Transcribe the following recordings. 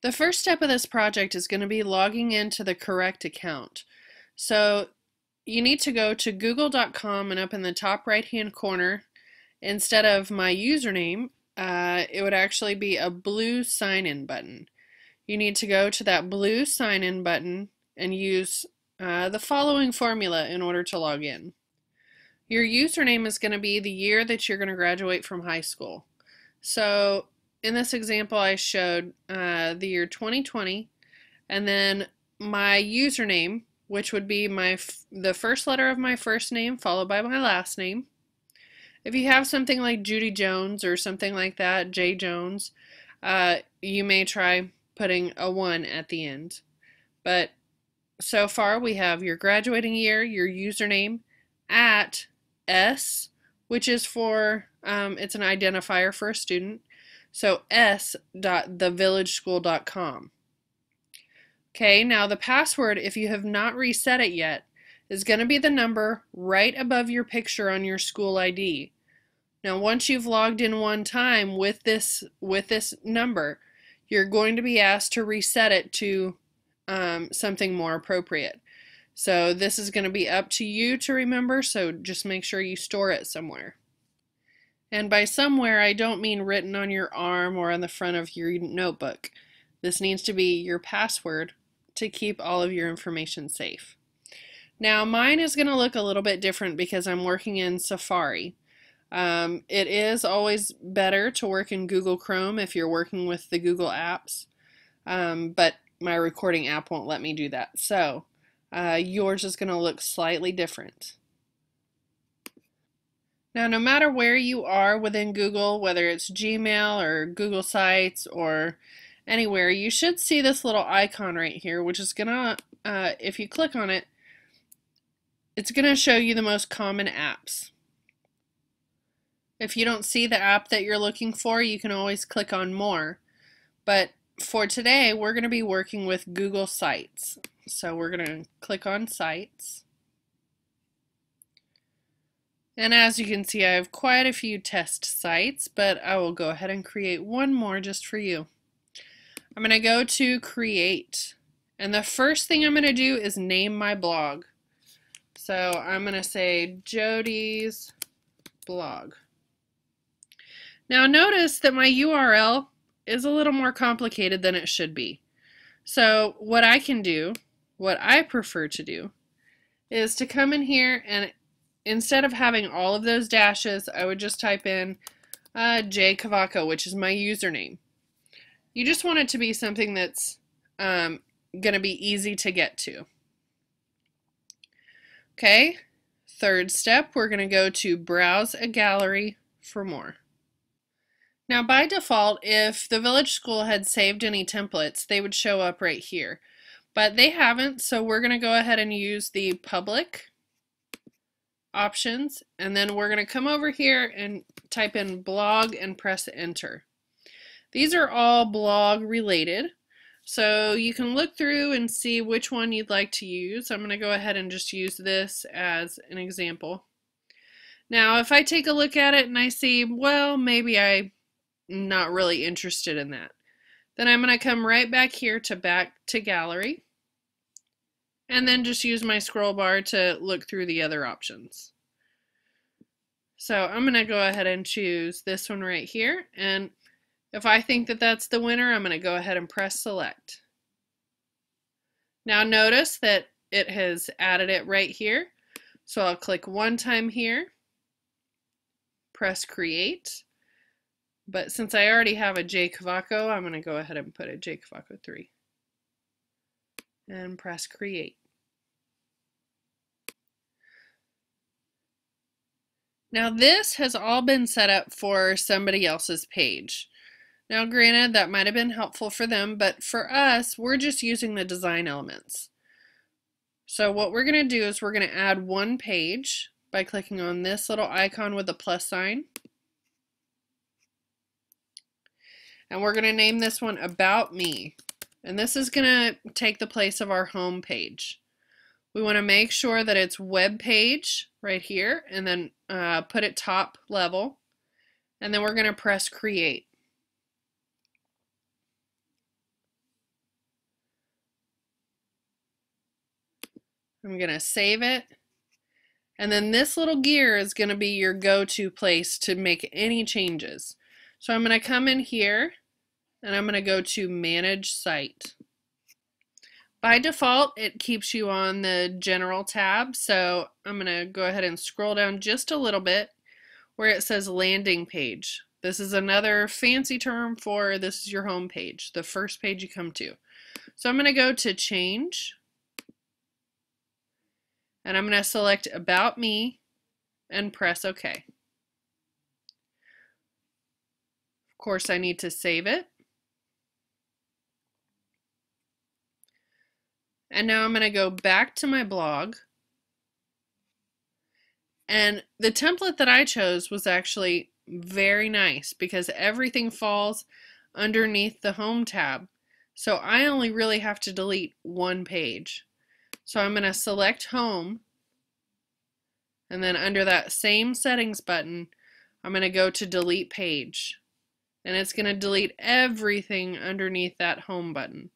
The first step of this project is going to be logging into the correct account. So you need to go to google.com, and up in the top right hand corner, instead of my username, it would actually be a blue sign in button. You need to go to that blue sign in button and use the following formula in order to log in. Your username is going to be the year that you're going to graduate from high school. So in this example I showed the year 2020, and then my username, which would be the first letter of my first name followed by my last name. If you have something like Judy Jones or something like that, J Jones, you may try putting a 1 at the end. But so far we have your graduating year, your username, at S, which is for, it's an identifier for a student, so s.thevillageschool.com. Okay, now the password, if you have not reset it yet, is going to be the number right above your picture on your school ID. Now once you've logged in one time with this number, you're going to be asked to reset it to something more appropriate. So this is going to be up to you to remember, so just make sure you store it somewhere. And by somewhere, I don't mean written on your arm or on the front of your notebook. This needs to be your password to keep all of your information safe. Now mine is going to look a little bit different because I'm working in Safari. It is always better to work in Google Chrome if you're working with the Google apps, but my recording app won't let me do that. So yours is going to look slightly different. Now, no matter where you are within Google, whether it's Gmail or Google Sites or anywhere, you should see this little icon right here, which is going to, if you click on it, it's going to show you the most common apps. If you don't see the app that you're looking for, you can always click on More. But for today, we're going to be working with Google Sites. So we're going to click on Sites. And as you can see, I have quite a few test sites, but I will go ahead and create one more just for you. I'm going to go to Create. And the first thing I'm going to do is name my blog. So I'm going to say Jody's blog. Now notice that my URL is a little more complicated than it should be. So what I can do, what I prefer to do, is to come in here, and instead of having all of those dashes, I would just type in J Cavaco, which is my username. You just want it to be something that's going to be easy to get to. Okay, third step, we're going to go to Browse a Gallery for more. Now by default, if the Village School had saved any templates, they would show up right here. But they haven't, so we're going to go ahead and use the public options, and then we're going to come over here and type in blog and press enter. These are all blog related, so you can look through and see which one you'd like to use. I'm going to go ahead and just use this as an example. Now if I take a look at it and I see, well, maybe I'm not really interested in that, then I'm going to come right back here to back to gallery, and then just use my scroll bar to look through the other options. So I'm going to go ahead and choose this one right here, and if I think that that's the winner, I'm going to go ahead and press select. Now notice that it has added it right here, so I'll click one time here, press create, but since I already have a J Cavaco, I'm going to go ahead and put a J Cavaco 3 and press create. Now this has all been set up for somebody else's page. Now granted, that might have been helpful for them, but for us, we're just using the design elements. So what we're going to do is we're going to add one page by clicking on this little icon with the plus sign. And we're going to name this one About Me. And this is going to take the place of our home page. We want to make sure that it's web page right here, and then put it top level. And then we're going to press create. I'm going to save it. And then this little gear is going to be your go-to place to make any changes. So I'm going to come in here and I'm going to go to Manage Site. By default, it keeps you on the General tab, so I'm going to go ahead and scroll down just a little bit where it says Landing Page. This is another fancy term for this is your home page, the first page you come to. So I'm going to go to Change, and I'm going to select About Me and press OK. Of course, I need to save it. And now I'm going to go back to my blog. And the template that I chose was actually very nice because everything falls underneath the Home tab. So I only really have to delete one page. So I'm going to select Home, and then under that same settings button, I'm going to go to Delete Page. And it's going to delete everything underneath that Home button.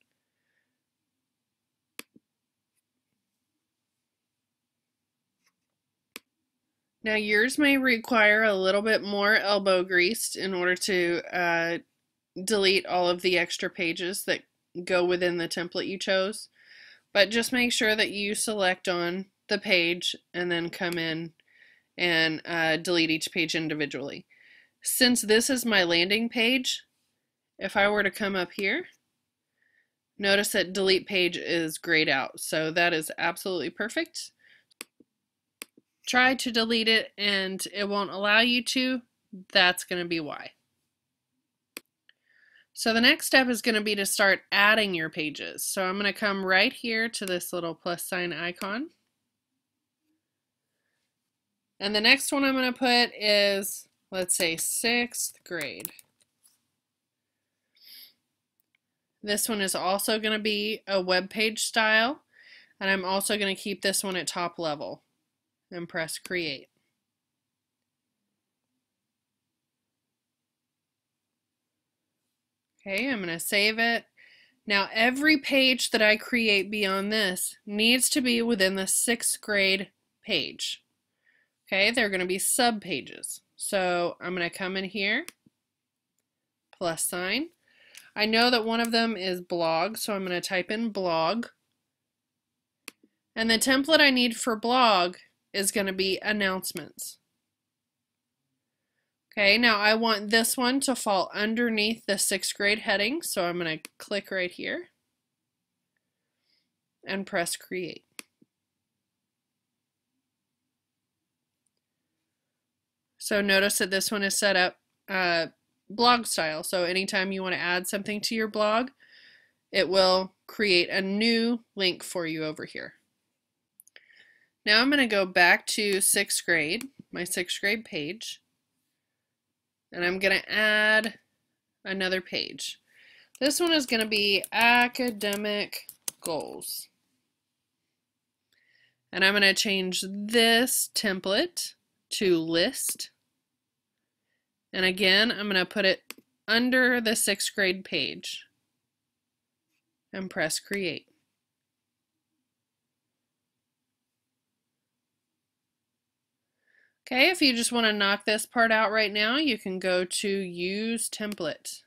Now yours may require a little bit more elbow grease in order to delete all of the extra pages that go within the template you chose. But just make sure that you select on the page and then come in and delete each page individually. Since this is my landing page, if I were to come up here, notice that delete page is grayed out. So that is absolutely perfect. Try to delete it and it won't allow you to. That's going to be why. So the next step is going to be to start adding your pages. So I'm going to come right here to this little plus sign icon. And the next one I'm going to put is, let's say, 6th grade. This one is also going to be a web page style, and I'm also going to keep this one at top level and press create. Okay, I'm going to save it. Now every page that I create beyond this needs to be within the 6th grade page. Okay, they're going to be sub pages. So I'm going to come in here, plus sign. I know that one of them is blog, so I'm going to type in blog. And the template I need for blog is going to be announcements. Okay, now I want this one to fall underneath the 6th grade heading, so I'm going to click right here and press create. So notice that this one is set up blog style, so anytime you want to add something to your blog, it will create a new link for you over here. Now I'm going to go back to 6th grade, my 6th grade page, and I'm going to add another page. This one is going to be academic goals. And I'm going to change this template to list. And again, I'm going to put it under the 6th grade page and press create. Okay, if you just want to knock this part out right now, you can go to use template.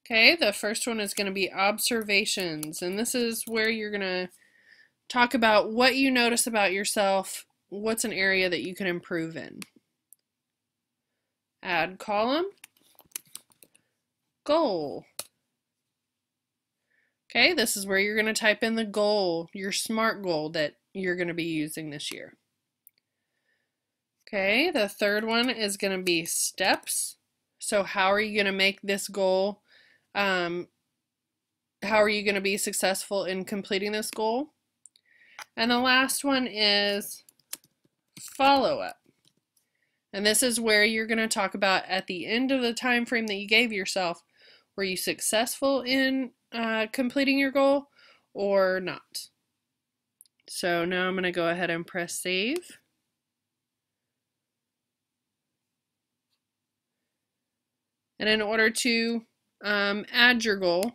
Okay, the first one is going to be observations, and this is where you're going to talk about what you notice about yourself, what's an area that you can improve in. Add column, goal. Okay, this is where you're going to type in the goal, your SMART goal that you're going to be using this year. Okay, the third one is going to be steps. So how are you going to make this goal? How are you going to be successful in completing this goal? And the last one is follow-up. And this is where you're going to talk about at the end of the time frame that you gave yourself, were you successful in completing your goal or not? So now I'm going to go ahead and press save. And in order to add your goal,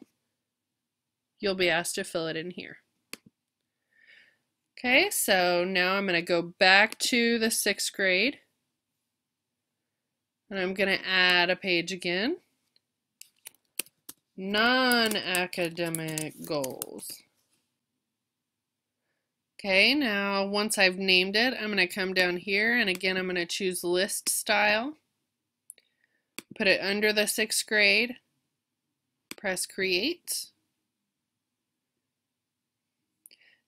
you'll be asked to fill it in here. Okay, so now I'm going to go back to the 6th grade, and I'm going to add a page again. Non-academic goals. Okay, now once I've named it, I'm going to come down here, and again I'm going to choose list style, put it under the 6th grade, press create.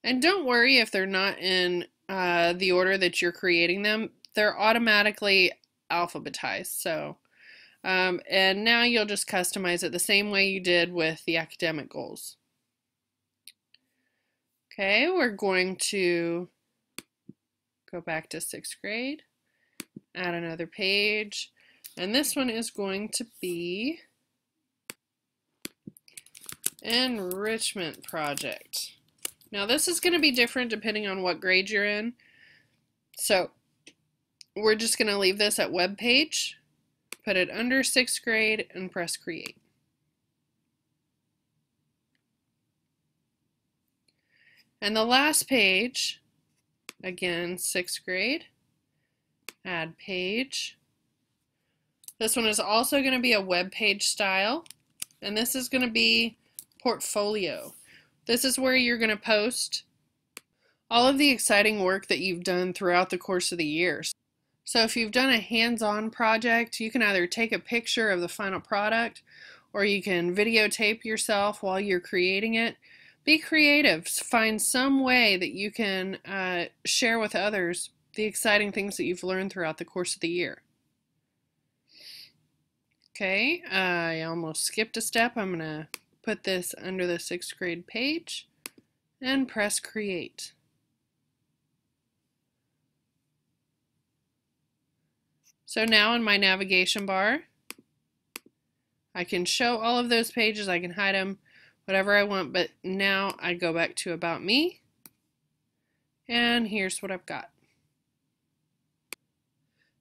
And don't worry if they're not in the order that you're creating them. They're automatically alphabetized. So, and now you'll just customize it the same way you did with the academic goals. Okay, we're going to go back to 6th grade, add another page, and this one is going to be enrichment project. Now this is going to be different depending on what grade you're in. So we're just going to leave this at web page, put it under 6th grade, and press create. And the last page, again 6th grade, add page. This one is also going to be a web page style, and this is going to be portfolio. This is where you're going to post all of the exciting work that you've done throughout the course of the year. So if you've done a hands-on project, you can either take a picture of the final product or you can videotape yourself while you're creating it. Be creative. Find some way that you can share with others the exciting things that you've learned throughout the course of the year. Okay, I almost skipped a step. I'm going to put this under the 6th grade page and press create. So now in my navigation bar, I can show all of those pages, I can hide them, whatever I want, but now I go back to About Me, and here's what I've got.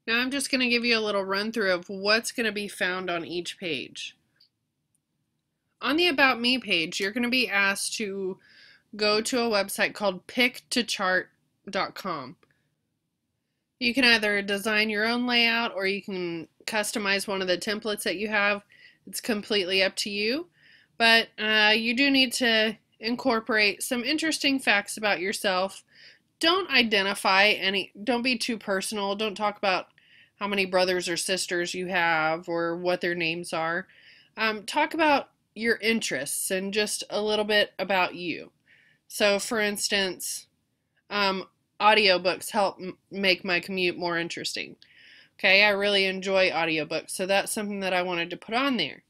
Now I'm just going to give you a little run through of what's going to be found on each page. On the About Me page, you're going to be asked to go to a website called pick2chart.com. You can either design your own layout or you can customize one of the templates that you have. It's completely up to you, but you do need to incorporate some interesting facts about yourself. Don't don't be too personal. Don't talk about how many brothers or sisters you have or what their names are. Talk about your interests and just a little bit about you. So for instance, audiobooks help make my commute more interesting. Okay, I really enjoy audiobooks, so that's something that I wanted to put on there.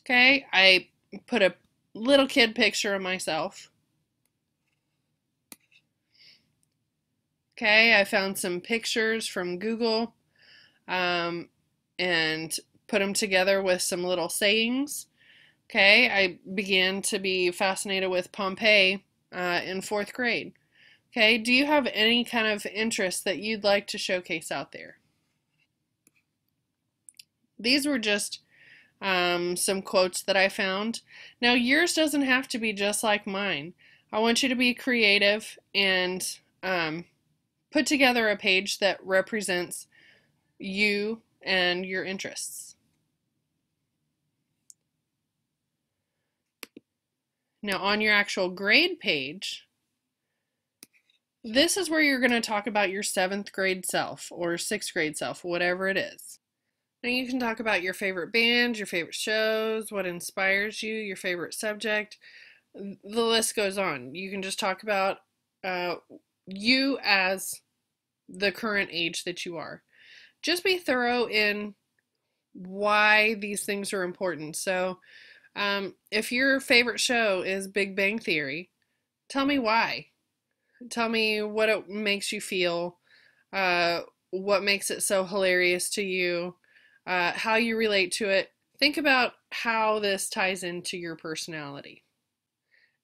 Okay, I put a little kid picture of myself. Okay, I found some pictures from Google and put them together with some little sayings. Okay, I began to be fascinated with Pompeii in 4th grade. Okay, do you have any kind of interest that you'd like to showcase out there? These were just some quotes that I found. Now yours doesn't have to be just like mine. I want you to be creative and put together a page that represents you and your interests. Now on your actual grade page, this is where you're going to talk about your 7th grade self or 6th grade self, whatever it is. Now you can talk about your favorite bands, your favorite shows, what inspires you, your favorite subject. The list goes on. You can just talk about you as the current age that you are. Just be thorough in why these things are important. So if your favorite show is Big Bang Theory, tell me why. Tell me what it makes you feel, what makes it so hilarious to you, how you relate to it. Think about how this ties into your personality.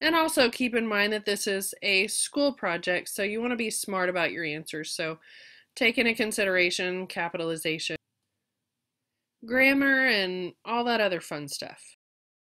And also keep in mind that this is a school project, so you want to be smart about your answers. So take into consideration capitalization, grammar, and all that other fun stuff.